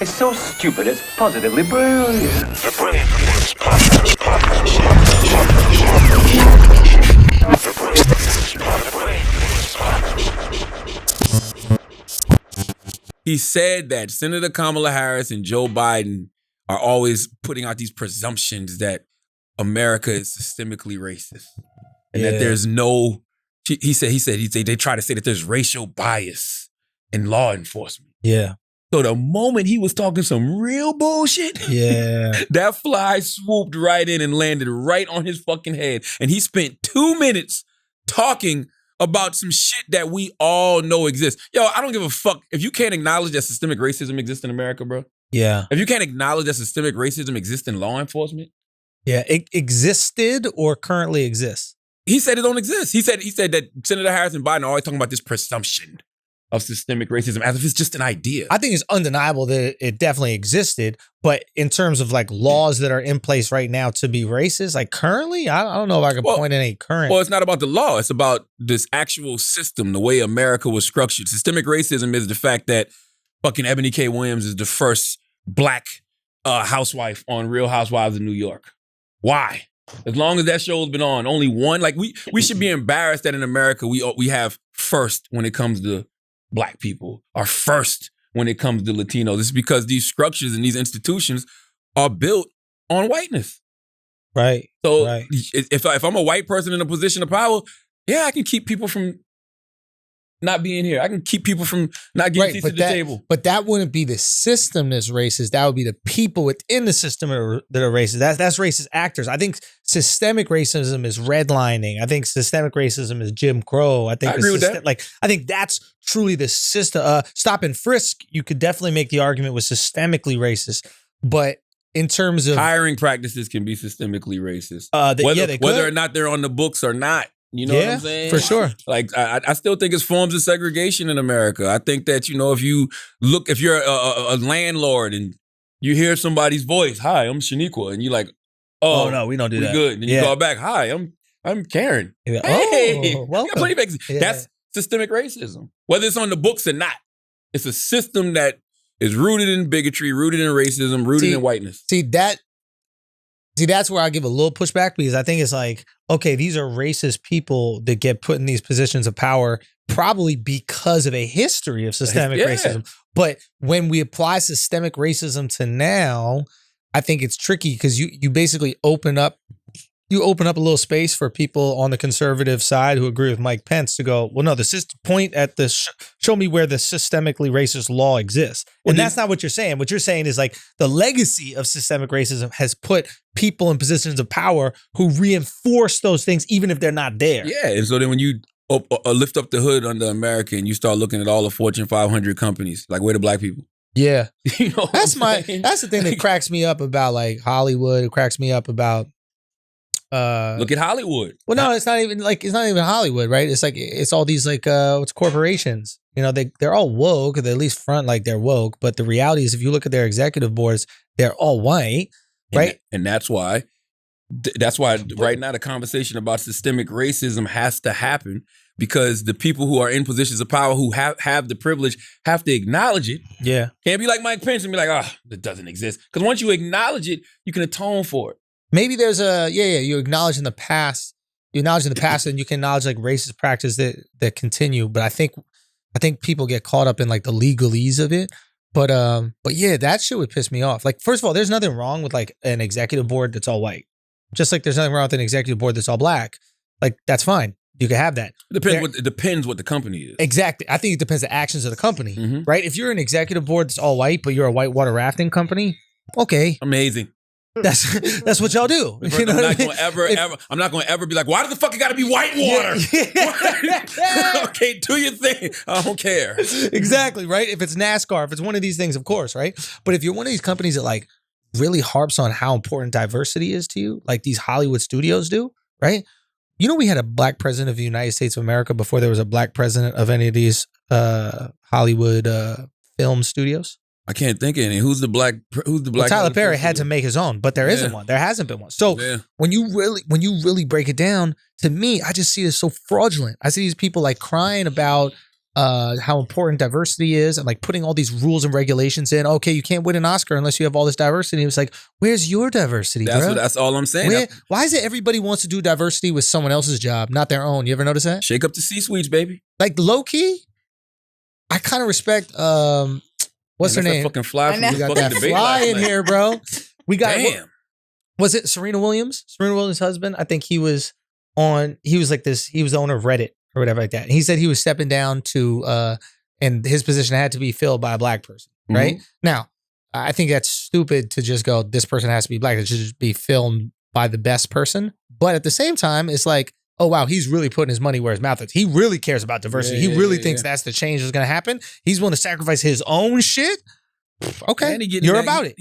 It's so stupid, it's positively brilliant. The Brilliant Idiots Podcast. He said that Senator Kamala Harris and Joe Biden are always putting out these presumptions that America is systemically racist and that there's no. He said they try to say that there's racial bias in law enforcement. Yeah. So the moment he was talking some real bullshit, that fly swooped right in and landed right on his fucking head. And he spent 2 minutes talking about some shit that we all know exists. Yo, I don't give a fuck. If you can't acknowledge that systemic racism exists in America, bro. Yeah. If you can't acknowledge that systemic racism exists in law enforcement. Yeah. It existed or currently exists? He said it don't exist. He said that Senator Harris and Biden are always talking about this presumption of systemic racism as if it's just an idea. I think it's undeniable that it definitely existed, but in terms of like laws that are in place right now to be racist, like currently, I don't know if I can point in any current. Well, it's not about the law. It's about this actual system, the way America was structured. Systemic racism is the fact that fucking Ebony K. Williams is the first black housewife on Real Housewives of New York. Why? As long as that show's been on, only one. Like we should be embarrassed that in America we have first when it comes to black people, are first when it comes to Latinos. It's because these structures and these institutions are built on whiteness. Right. So if I'm a white person in a position of power, yeah, I can keep people from not being here. I can keep people from not getting seats at the table. But that wouldn't be the system that's racist. That would be the people within the system that are racist. That's racist actors. I think systemic racism is redlining. I think systemic racism is Jim Crow. I agree with that. Like, I think that's truly the system. Stop and frisk, you could definitely make the argument was systemically racist. But in terms of hiring practices can be systemically racist. They whether or not they're on the books or not. You know what I'm saying? For sure. Like, I still think it's forms of segregation in America. I think that, if you're a landlord and you hear somebody's voice, hi, I'm Shaniqua, and you're like, oh no, we don't do that. Good. And you call back, hi, I'm Karen. Hey, welcome. That's systemic racism. Whether it's on the books or not, it's a system that is rooted in bigotry, rooted in racism, rooted in whiteness. That's where I give a little pushback, because I think it's like, okay, these are racist people that get put in these positions of power probably because of a history of systemic racism. But when we apply systemic racism to now, I think it's tricky because you basically open up a little space for people on the conservative side who agree with Mike Pence to go, well, no, point at the show me where the systemically racist law exists. And that's not what you're saying. What you're saying is like the legacy of systemic racism has put people in positions of power who reinforce those things even if they're not there. Yeah, and so then when you lift up the hood under America and you start looking at all the Fortune 500 companies, like, where the black people? Yeah. That's the thing that cracks me up about like Hollywood. It cracks me up about look at Hollywood. Well, no, it's not even Hollywood, right? It's like it's all these like it's corporations. They're all woke, or they at least front like they're woke. But the reality is, if you look at their executive boards, they're all white, right? And that's why right now the conversation about systemic racism has to happen, because the people who are in positions of power who have the privilege have to acknowledge it. Yeah, can't be like Mike Pence and be like, it doesn't exist. Because once you acknowledge it, you can atone for it. Maybe there's you acknowledge in the past, and you can acknowledge like racist practice that continue. But I think people get caught up in like the legalese of it. But yeah, that shit would piss me off. Like, first of all, there's nothing wrong with like an executive board that's all white. Just like there's nothing wrong with an executive board that's all black. Like, that's fine. You can have that. It depends what the company is. Exactly. I think it depends on the actions of the company, right? If you're an executive board that's all white, but you're a whitewater rafting company, okay. Amazing. That's what y'all do. I'm not going to ever be like, why does the fuck it got to be white water? Okay, do your thing. I don't care. Exactly, right? If it's NASCAR, if it's one of these things, of course, right? But if you're one of these companies that like really harps on how important diversity is to you, like these Hollywood studios do, right? We had a black president of the United States of America before there was a black president of any of these Hollywood film studios. I can't think of any. Who's the black? Well, Tyler Perry had to make his own, but there isn't one. There hasn't been one. So when you really break it down, to me, I just see it so fraudulent. I see these people like crying about how important diversity is, and like putting all these rules and regulations in. Okay, you can't win an Oscar unless you have all this diversity. He was like, where's your diversity, bro? That's all I'm saying. Why is it everybody wants to do diversity with someone else's job, not their own? You ever notice that? Shake up the C-suites, baby. Like low key, I kind of respect. What's her name? Fucking fly. We got that fly in here, bro. We got. Damn. Was it Serena Williams? Serena Williams' husband? I think he was like this. He was the owner of Reddit or whatever like that. And he said he was stepping down to, and his position had to be filled by a black person, right? Now, I think that's stupid to just go, this person has to be black. It should just be filled by the best person. But at the same time, it's like, oh, wow, he's really putting his money where his mouth is. He really cares about diversity. He really thinks that's the change that's going to happen. He's willing to sacrifice his own shit. Okay, you're about it.